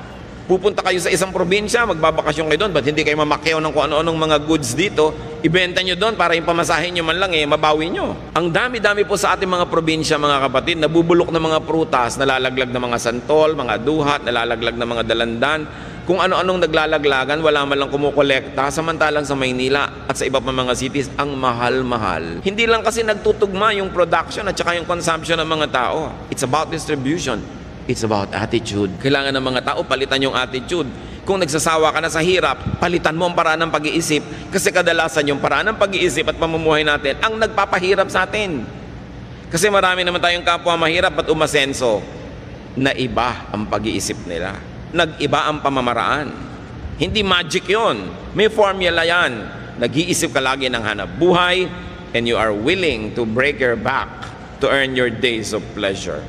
Pupunta kayo sa isang probinsya, magbabakasyon kayo doon, ba't hindi kayo mamakyaw ng kung ano-anong mga goods dito, ibenta nyo doon para yung pamasahin nyo man lang mabawi nyo. Ang dami-dami po sa ating mga probinsya, mga kapatid, nabubulok ng mga prutas, nalalaglag ng mga santol, mga duhat, nalalaglag ng mga dalandan, kung ano-anong naglalaglagan, wala man lang kumukolekta, samantalang sa Maynila at sa iba pa mga cities, ang mahal-mahal. Hindi lang kasi nagtutugma yung production at saka yung consumption ng mga tao. It's about distribution. It's about attitude. Kailangan ng mga tao palitan yung attitude. Kung nagsasawa ka na sa hirap, palitan mo ang paraan ng pag-iisip. Kasi kadalasan yung paraan ng pag-iisip at pamumuhay natin ang nagpapahirap sa atin. Kasi marami naman tayong kapwa mahirap at umasenso na iba ang pag-iisip nila. Nag-iba ang pamamaraan. Hindi magic yon. May formula yan. Nag-iisip ka lagi ng hanap buhay and you are willing to break your back to earn your days of pleasure.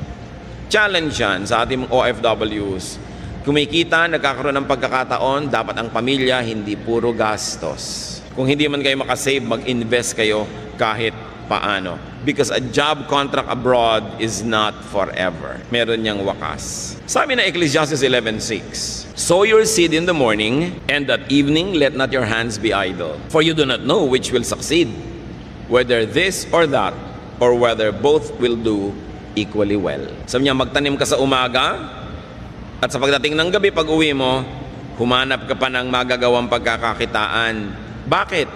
Challenge yan sa ating OFWs. Kumikita, nagkakaroon ng pagkakataon, dapat ang pamilya hindi puro gastos. Kung hindi man kayo makasave, mag-invest kayo kahit paano. Because a job contract abroad is not forever. Meron niyang wakas. Sabi na Ecclesiastes 11:6, sow your seed in the morning, and at evening let not your hands be idle. For you do not know which will succeed, whether this or that, or whether both will do equally well. Sabi niya, magtanim ka sa umaga at sa pagdating ng gabi, pag uwi mo, humanap ka pa ng magagawang pagkakakitaan. Bakit?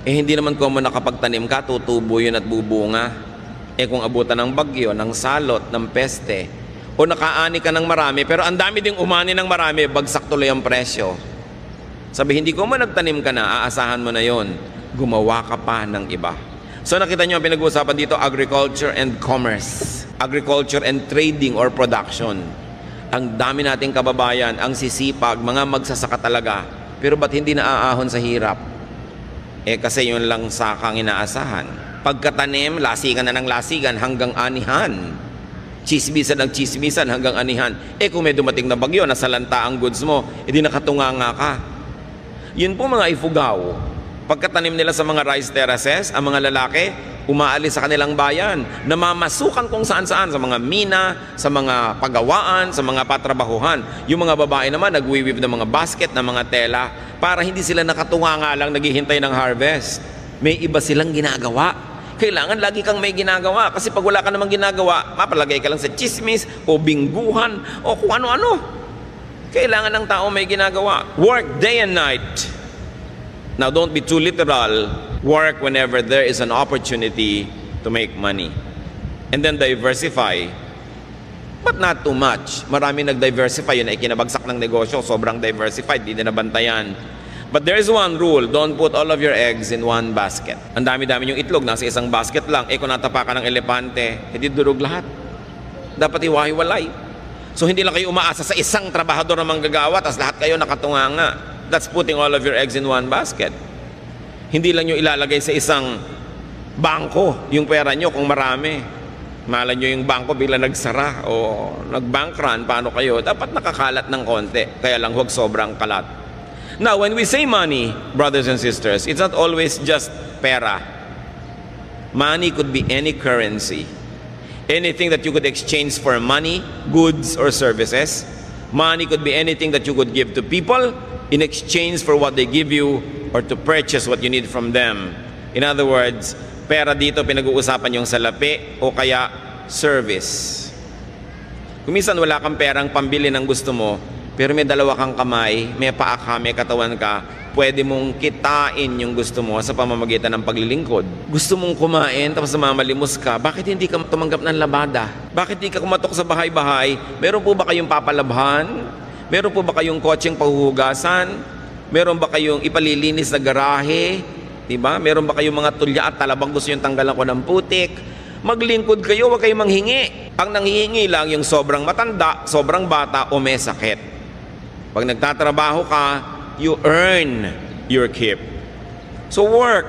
Eh hindi naman kung mo nakapagtanim ka, tutubo yun at bubunga. Eh kung abutan ng bagyo, ng salot, ng peste, o nakaani ka ng marami, pero ang dami ding umani ng marami, bagsak tuloy ang presyo. Sabi, hindi ko mo nagtanim ka na, aasahan mo na yon. Gumawa ka pa ng iba. So nakita nyo ang pinag-uusapan dito, agriculture and commerce. Agriculture and trading or production. Ang dami nating kababayan, ang sisipag, mga magsasaka talaga. Pero ba't hindi naaahon sa hirap? Eh kasi yun lang sakang inaasahan. Pagkatanim, lasigan na ng lasigan hanggang anihan. Chismisan ng chismisan hanggang anihan. Eh kung may dumating na bagyo, nasalanta ang goods mo, edi nakatunganga ka. Yun po mga ifugaw. Pagkatanim nila sa mga rice terraces, ang mga lalaki, umaalis sa kanilang bayan, namamasukan kung saan-saan, sa mga mina, sa mga pagawaan, sa mga patrabahuhan. Yung mga babae naman, nagwiwib ng mga basket, ng mga tela, para hindi sila nakatunga nga lang naghihintay ng harvest. May iba silang ginagawa. Kailangan lagi kang may ginagawa. Kasi pag wala ka namang ginagawa, mapalagay ka lang sa chismis, o bingguhan, o kung ano-ano. Kailangan ng tao may ginagawa. Work day and night. Now, don't be too literal. Work whenever there is an opportunity to make money. And then diversify. But not too much. Marami nag-diversify. Yun ay kinabagsak ng negosyo. Sobrang diversified. Hindi na nabantayan. But there is one rule. Don't put all of your eggs in one basket. Ang dami-dami yung itlog. Nasa isang basket lang. Eh kung natapakan ng elepante, hindi durog lahat. Dapat iwahiwalay. So hindi lang kayo umaasa sa isang trabahador na manggagawa tapos lahat kayo nakatunganga. That's putting all of your eggs in one basket. Hindi lang nyo ilalagay sa isang bangko yung pera nyo kung marami. Malay nyo yung bangko bigla nagsara o nag-bank run, paano kayo? Dapat nakakalat ng konti, kaya lang huwag sobrang kalat. Now, when we say money, brothers and sisters, it's not always just pera. Money could be any currency. Anything that you could exchange for money, goods, or services. Money could be anything that you could give to people in exchange for what they give you or to purchase what you need from them. In other words, pera dito pinag-uusapan yung salapi o kaya service. Kung minsan wala kang perang pambili ng gusto mo, pero may dalawa kang kamay, may paa ka, may katawan ka, pwede mong kitain yung gusto mo sa pamamagitan ng paglilingkod. Gusto mong kumain tapos mamalimos ka, bakit hindi ka tumanggap ng labada? Bakit hindi ka kumatok sa bahay-bahay? Meron po ba kayong papalabhan? Meron po ba kayong kotseng pahuhugasan? Meron ba kayong ipalilinis na garahe? Diba? Meron ba kayong mga tulya at talabang gusto yung tanggalan ko ng putik? Maglingkod kayo, huwag kayong manghingi. Ang nanghihingi lang yung sobrang matanda, sobrang bata o may sakit. Pag nagtatrabaho ka, you earn your keep. So work.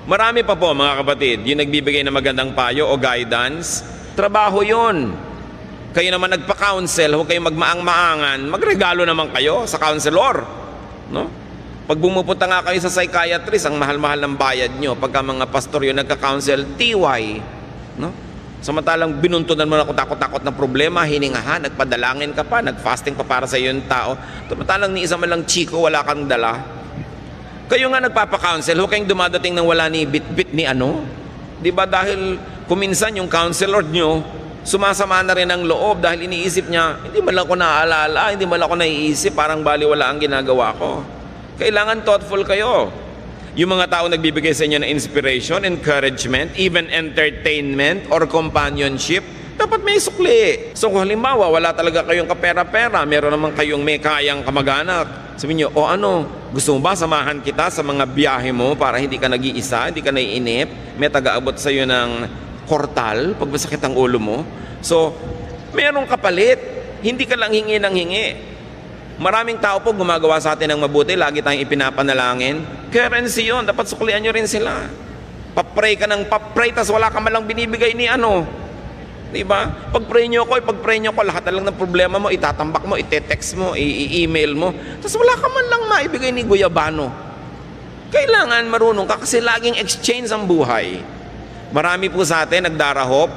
Marami pa po mga kapatid, yung nagbibigay ng magandang payo o guidance, trabaho yun. Kayo naman nagpa-counsel, huwag kayong magmaang-maangan, magregalo naman kayo sa counselor. No? Pag bumupunta nga kayo sa psychiatrist, ang mahal-mahal ng bayad nyo. Pagka mga pastor yun nagka-counsel, TY. No? Samantalang binuntunan mo na takot-takot na problema, hiningahan, nagpadalangin ka pa, nag-fasting pa para sa yung tao. Samantalang ni isa man lang chiko, wala kang dala. Kayo nga nagpapa-counsel, huwag kayong dumadating ng wala ni bit-bit ni ano. Diba dahil kuminsan yung counselor nyo, sumasama na rin ang loob dahil iniisip niya, hindi man lang ako naaalala, hindi man lang ako naiisip, parang baliwala ang ginagawa ko. Kailangan thoughtful kayo. Yung mga tao nagbibigay sa inyo ng inspiration, encouragement, even entertainment or companionship, dapat may sukli. So kung halimbawa, wala talaga kayong kapera-pera, meron naman kayong may kayang kamag-anak, sabihin nyo, o ano, gusto mo ba samahan kita sa mga biyahe mo para hindi ka nag-iisa, hindi ka naiinip, may taga-abot sa iyo ng kortal pag masakit ang ulo mo. So, merong kapalit. Hindi ka lang hingi ng hingi. Maraming tao po gumagawa sa atin ng mabuti, lagi tayong ipinapanalangin. Currency yun, dapat suklian nyo rin sila. Papray ka ng papray, tas wala ka malang binibigay ni ano. Diba? Pag-pray nyo ko, lahat na lang ng problema mo, itatambak mo, ite-text mo, i-email mo. Tas wala ka man lang maibigay ni Guyabano. Kailangan marunong ka kasi laging exchange ang buhay. Marami po sa atin nagdarahop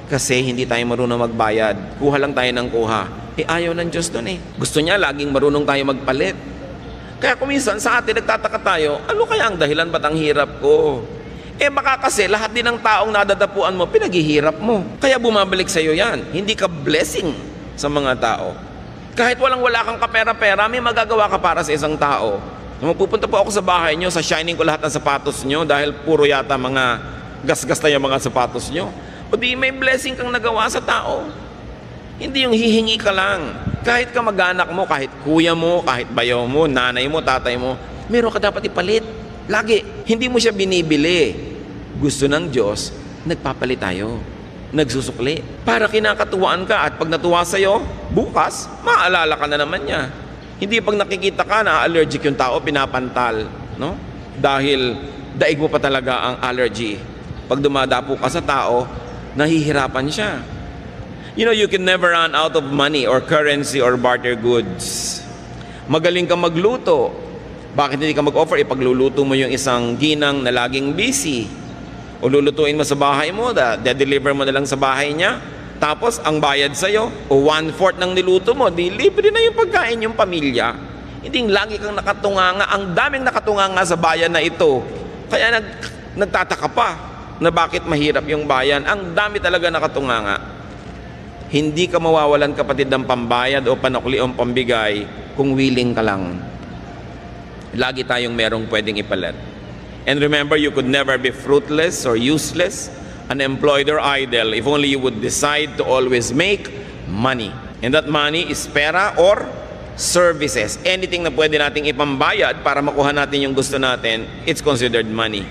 kasi hindi tayo marunong magbayad. Kuha lang tayo ng kuha. Ayaw ng Diyos doon eh. Gusto niya laging marunong tayo magpalit. Kaya kuminsan sa atin nagtataka tayo, ano kaya ang dahilan ba't ang hirap ko? Baka kasi lahat din ng taong nadadapuan mo, pinaghihirap mo. Kaya bumabalik sa iyo yan. Hindi ka blessing sa mga tao. Kahit wala kang kapera-pera, may magagawa ka para sa isang tao. Magpupunta po ako sa bahay nyo, sa shining ko lahat ng sapatos nyo dahil puro yata mga gas-gas na yung mga sapatos nyo. O di may blessing kang nagawa sa tao. Hindi yung hihingi ka lang. Kahit kamag-anak mo, kahit kuya mo, kahit bayaw mo, nanay mo, tatay mo, meron ka dapat ipalit. Lagi. Hindi mo siya binibili. Gusto ng Diyos, nagpapalit tayo. Nagsusukli. Para kinakatuwaan ka at pag natuwa sa'yo, bukas, maalala ka na naman niya. Hindi pag nakikita ka na allergic yung tao, pinapantal. No? Dahil daig mo pa talaga ang allergy. Pag dumadapo ka sa tao, nahihirapan siya. You know, you can never run out of money or currency or barter goods. Magaling ka magluto. Bakit hindi ka mag-offer? Ipagluluto mo yung isang ginang na laging busy. O lulutuin mo sa bahay mo, de-deliver mo na lang sa bahay niya. Tapos, ang bayad sa'yo, o 1/4 ng niluto mo, di libre na yung pagkain yung pamilya. Hindi lagi kang nakatunganga. Ang daming nakatunganga sa bayan na ito. Kaya nagtataka pa na bakit mahirap yung bayan. Ang dami talaga nakatunganga. Hindi ka mawawalan kapatid ng pambayad o panukli o pambigay kung willing ka lang. Lagi tayong merong pwedeng ipalit. And remember, you could never be fruitless or useless, unemployed or idle if only you would decide to always make money. And that money is pera or services. Anything na pwede nating ipambayad para makuha natin yung gusto natin, it's considered money.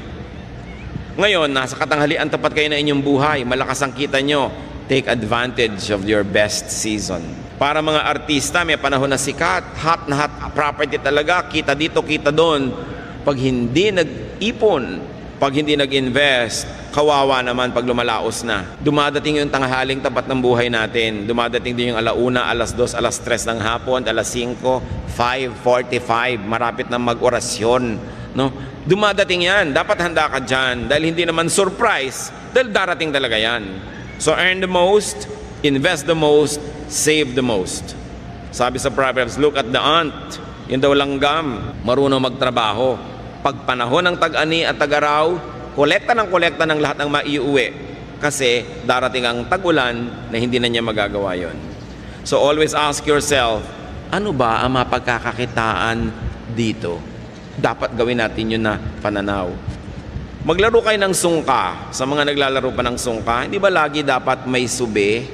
Ngayon, nasa katanghalian tapat kayo na inyong buhay, malakas ang kita nyo. Take advantage of your best season. Para mga artista, may panahon na sikat, hot na hot property talaga, kita dito, kita doon. Pag hindi nag-ipon Pag hindi nag-invest, kawawa naman pag lumalaos na. Dumadating yung tanghaling tapat ng buhay natin. Dumadating din yung alauna, alas 2, alas 3 ng hapon, alas 5, 5:45, marapit na mag-orasyon. No? Dumadating yan. Dapat handa ka dyan. Dahil hindi naman surprise. Dahil darating talaga yan. So earn the most, invest the most, save the most. Sabi sa Proverbs, look at the ant. Yun daw langgam, marunong magtrabaho. Pag panahon ng tag-ani at tag-araw, kolekta ng lahat ng maiuwi. Kasi darating ang tag-ulan na hindi na niya magagawa yon. So always ask yourself, ano ba ang mapagkakakitaan dito? Dapat gawin natin yun na pananaw. Maglaro kayo ng sungka. Sa mga naglalaro pa ng sungka, hindi ba lagi dapat may sube?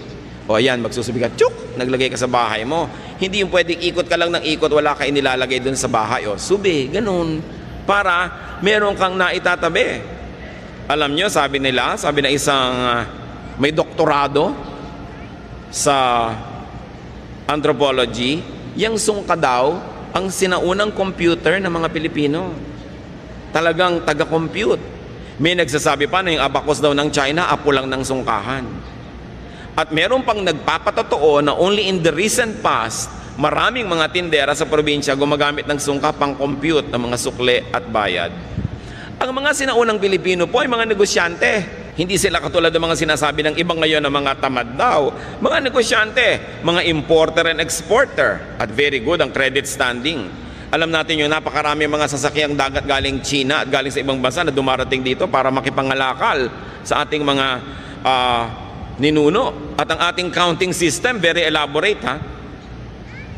O ayan, magsusubi ka, tsuk, naglagay ka sa bahay mo. Hindi yung pwedeng ikot ka lang ng ikot, wala ka inilalagay dun sa bahay. O, sube, ganun. Para meron kang naitatabi. Alam nyo, sabi na isang may doktorado sa anthropology, yung sungka daw ang sinaunang computer ng mga Pilipino. Talagang taga-compute. May nagsasabi pa na yung abacus daw ng China, apo lang ng sungkahan. At meron pang nagpapatotoo na only in the recent past, maraming mga tindera sa probinsya gumagamit ng sungka pang compute ng mga sukle at bayad. Ang mga sinaunang Pilipino po ay mga negosyante. Hindi sila katulad ng mga sinasabi ng ibang ngayon na mga tamad daw. Mga negosyante, mga importer and exporter. At very good ang credit standing. Alam natin yung napakarami mga sasakyang dagat galing China at galing sa ibang bansa na dumarating dito para makipangalakal sa ating mga ninuno. At ang ating counting system, very elaborate ha.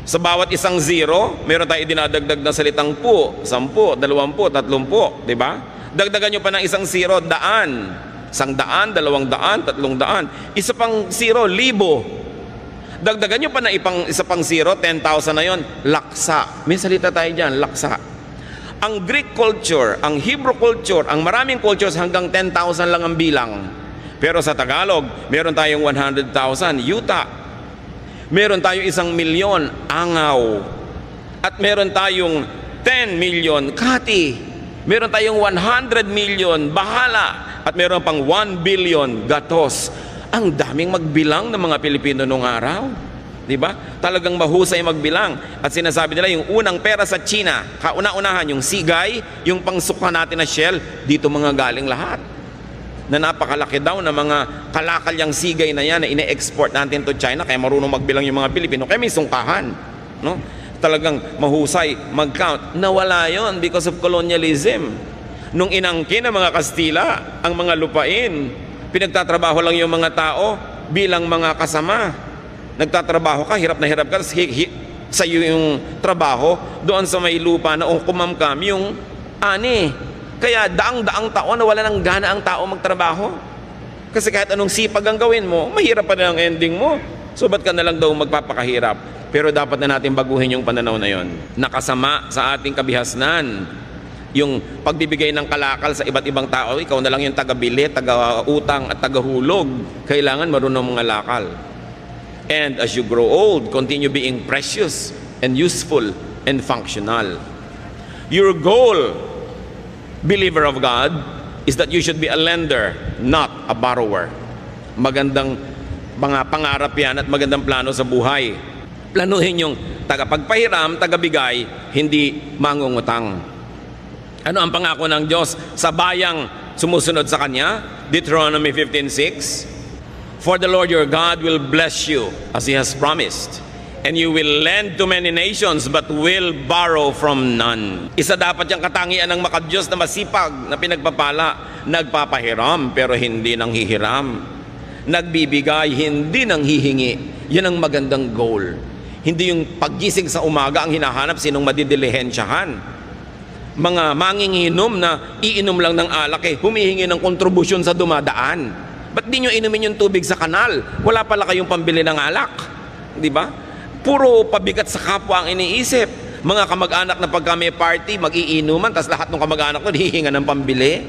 Sa bawat isang zero, meron tayo dinadagdag na salitang po, 10, 20, 30, di ba? Dagdagan nyo pa ng isang zero, daan. 100, 200, 300. Isa pang zero, 1,000. Dagdagan nyo pa ng isa pang zero, 10,000 na yon, laksa. May salita tayo dyan, laksa. Ang Greek culture, ang Hebrew culture, ang maraming cultures hanggang 10,000 lang ang bilang. Pero sa Tagalog, meron tayong 100,000, yuta. Meron tayong 1,000,000, angaw. At meron tayong 10 million, kati. Meron tayong 100 million, bahala. At meron pang 1 billion, gatos. Ang daming magbilang ng mga Pilipino noong araw. Diba? Talagang mahusay magbilang. At sinasabi nila yung unang pera sa China, kauna-unahan yung sigay, yung pangsuka natin na shell, dito mga galing lahat. Na napakalaki daw na mga kalakalyang sigay na yan na ine-export natin to China, kaya marunong magbilang yung mga Pilipino, kaya may sungkahan, no? Talagang mahusay mag-count. Nawala yon because of colonialism. Nung inangkin ng mga Kastila ang mga lupain, pinagtatrabaho lang yung mga tao bilang mga kasama. Nagtatrabaho ka, hirap na hirap ka, sa iyo yung trabaho doon sa may lupa na kumamkam yung ani. Kaya daang-daang taon na wala nang gana ang tao magtrabaho. Kasi kahit anong sipag ang gawin mo, mahirap pa na ang ending mo. So ba't ka na lang daw magpapakahirap? Pero dapat na natin baguhin yung pananaw na yon. Nakasama sa ating kabihasnan yung pagbibigay ng kalakal sa iba't ibang tao. Ikaw na lang yung taga-bili, taga-utang at taga-hulog. Kailangan marunong mga lakal. And as you grow old, continue being precious and useful and functional. Your goal, believer of God, is that you should be a lender, not a borrower. Magandang mga pangarap yan at magandang plano sa buhay. Planuhin yung tagapagpahiram, tagabigay, hindi mangungutang. Ano ang pangako ng Diyos sa bayang sumusunod sa Kanya? Deuteronomy 15:6. For the Lord your God will bless you as He has promised. And you will lend to many nations but will borrow from none. Isa dapat yung katangian ng makadiyos na masipag na pinagpapala. Nagpapahiram pero hindi nang hihiram. Nagbibigay, hindi nang hihingi. Yan ang magandang goal. Hindi yung paggising sa umaga ang hinahanap sinong madidilihensyahan. Mga manginginom na iinom lang ng alak humihingi ng kontribusyon sa dumadaan. Ba't di nyo inumin yung tubig sa kanal? Wala pala kayong pambili ng alak. Di ba? Puro pabigat sa kapwa ang iniisip. Mga kamag-anak na pagka may party, mag-iinuman, tas lahat ng kamag-anak ko hihinga ng pambili.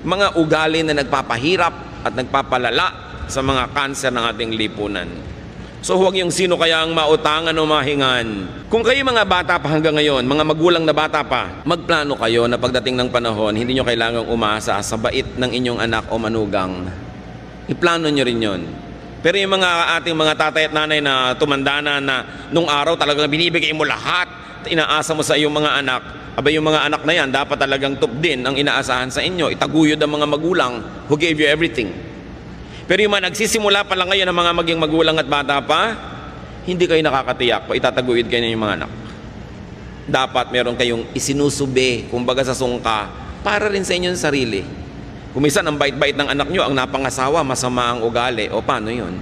Mga ugali na nagpapahirap at nagpapalala sa mga kanser ng ating lipunan. So huwag yung sino kaya ang mautangan o mahingan. Kung kayo mga bata pa hanggang ngayon, mga magulang na bata pa, magplano kayo na pagdating ng panahon, hindi nyo kailangang umasa sa bait ng inyong anak o manugang. Iplano nyo rin yun. Pero yung mga ating mga tatay at nanay na tumanda na nung araw talagang binibigay mo lahat, inaasa mo sa iyong mga anak, abay yung mga anak na yan, dapat talagang top din ang inaasahan sa inyo. Itaguyod ang mga magulang who gave you everything. Pero yung mga nagsisimula pa lang ngayon ng mga maging magulang at bata pa, hindi kayo nakakatiyak pa itataguyod kayo ng mga anak. Dapat meron kayong isinusubi, kumbaga sa sungka, para rin sa inyong sarili. Kung minsan ang bait-bait ng anak nyo, ang napangasawa, masama ang ugali, o paano yun?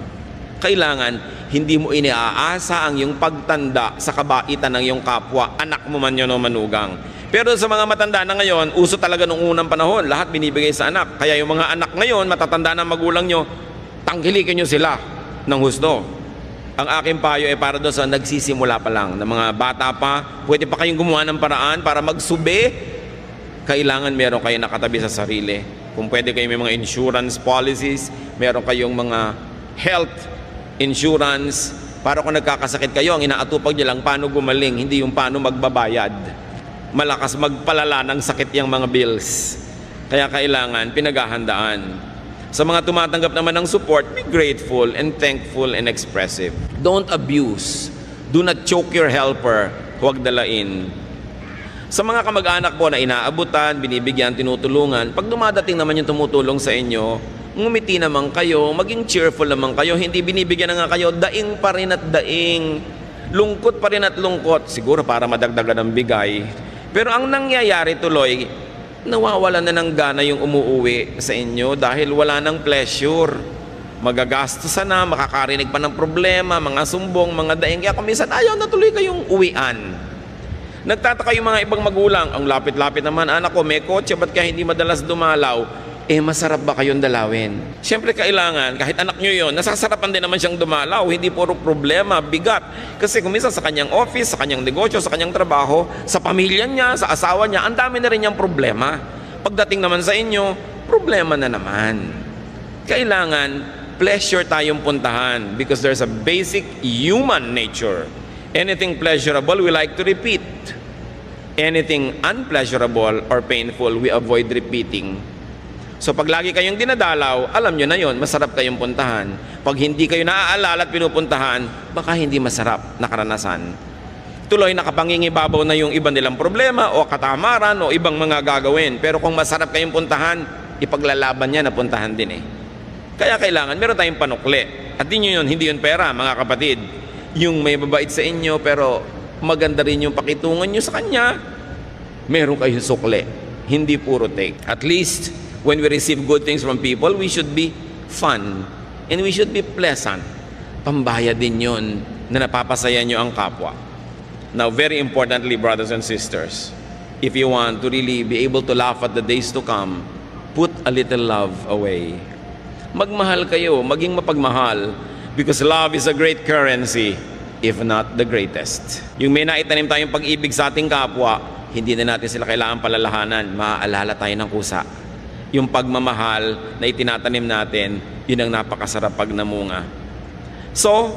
Kailangan, hindi mo iniaasa ang iyong pagtanda sa kabaitan ng iyong kapwa, anak mo man yun o manugang. Pero sa mga matanda na ngayon, uso talaga nung unang panahon, lahat binibigay sa anak. Kaya yung mga anak ngayon, matatanda na magulang nyo, tangkilikin nyo sila ng husto. Ang aking payo ay para doon sa nagsisimula pa lang, na mga bata pa, pwede pa kayong gumawa ng paraan para magsubi. Kailangan meron kayo nakatabi sa sarili. Kung pwede kayo may mga insurance policies, meron kayong mga health insurance, para kung nagkakasakit kayo, ang inaatupag nyo lang paano gumaling, hindi yung paano magbabayad. Malakas magpalala ng sakit yung mga bills. Kaya kailangan pinaghahandaan. Sa mga tumatanggap naman ng support, be grateful and thankful and expressive. Don't abuse. Do not choke your helper. Huwag dalain. Sa mga kamag-anak po na inaabutan, binibigyan, tinutulungan, pag dumadating naman yung tumutulong sa inyo, ngumiti naman kayo, maging cheerful naman kayo, hindi binibigyan na nga kayo, daing pa rin at daing, lungkot pa rin at lungkot, siguro para madagdagan ng bigay. Pero ang nangyayari tuloy, nawawala na ng gana yung umuuwi sa inyo dahil wala ng pleasure. Magagastusan na, makakarinig pa ng problema, mga sumbong, mga daing. Kaya kung minsan ayaw na tuloy kayong uwian. Nagtataka yung mga ibang magulang, ang lapit-lapit naman, anak ko, may kotse, ba't kaya hindi madalas dumalaw? Masarap ba kayong dalawin? Siyempre kailangan, kahit anak nyo yun, nasasarapan din naman siyang dumalaw, hindi puro problema, bigat. Kasi kung minsan sa kanyang office, sa kanyang negosyo, sa kanyang trabaho, sa pamilya niya, sa asawa niya, ang dami na rin niyang problema. Pagdating naman sa inyo, problema na naman. Kailangan, pleasure tayong puntahan because there's a basic human nature. Anything pleasurable, we like to repeat. Anything unpleasurable or painful, we avoid repeating. So pag lagi kayong dinadalaw, alam nyo na yon, masarap kayong puntahan. Pag hindi kayo naaalala at pinupuntahan, baka hindi masarap na karanasan. Tuloy nakapangingibabaw na yung iba nilang problema o katamaran o ibang mga gagawin. Pero kung masarap kayong puntahan, ipaglalaban niya na puntahan din eh. Kaya kailangan, meron tayong panukli. At hindi yun pera, mga kapatid. Yung may babait sa inyo, pero maganda rin yung pakitungan nyo sa kanya, meron kayong sukli. Hindi puro take. At least, when we receive good things from people, we should be fun and we should be pleasant. Pambaya din yun na napapasaya nyo ang kapwa. Now, very importantly, brothers and sisters, if you want to really be able to laugh at the days to come, put a little love away. Magmahal kayo, maging mapagmahal, because love is a great currency, if not the greatest. Yung may naitanim tayong pag-ibig sa ating kapwa, hindi na natin sila kailangan palalahanan, maaalala tayo ng kusa. Yung pagmamahal na itinatanim natin, yun ang napakasarap pag namunga. So,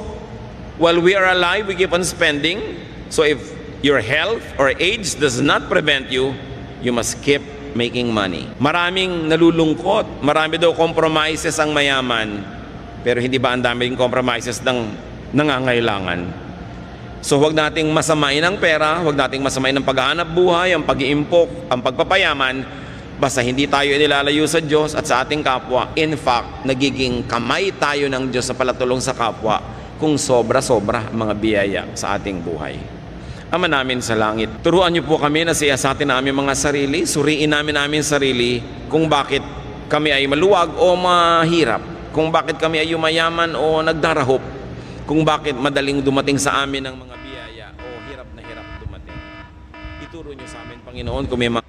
while we are alive, we keep on spending. So if your health or age does not prevent you, you must keep making money. Maraming nalulungkot, marami daw compromises ang mayaman, pero hindi ba ang daming compromises ng nangangailangan? So huwag nating masamain ang pera, huwag nating masamain ang paghahanap buhay, ang pag-iimpok, ang pagpapayaman, basta hindi tayo inilalayo sa Diyos at sa ating kapwa. In fact, nagiging kamay tayo ng Diyos sa palatulong sa kapwa kung sobra-sobra mga biyaya sa ating buhay. Ama namin sa langit, turuan niyo po kami na siyasatin namin mga sarili, suriin namin sarili kung bakit kami ay maluwag o mahirap, kung bakit kami ay yumayaman o nagdarahop, kung bakit madaling dumating sa amin ang mga biyaya o hirap na hirap dumating. Ituro niyo sa amin, Panginoon, kung may mga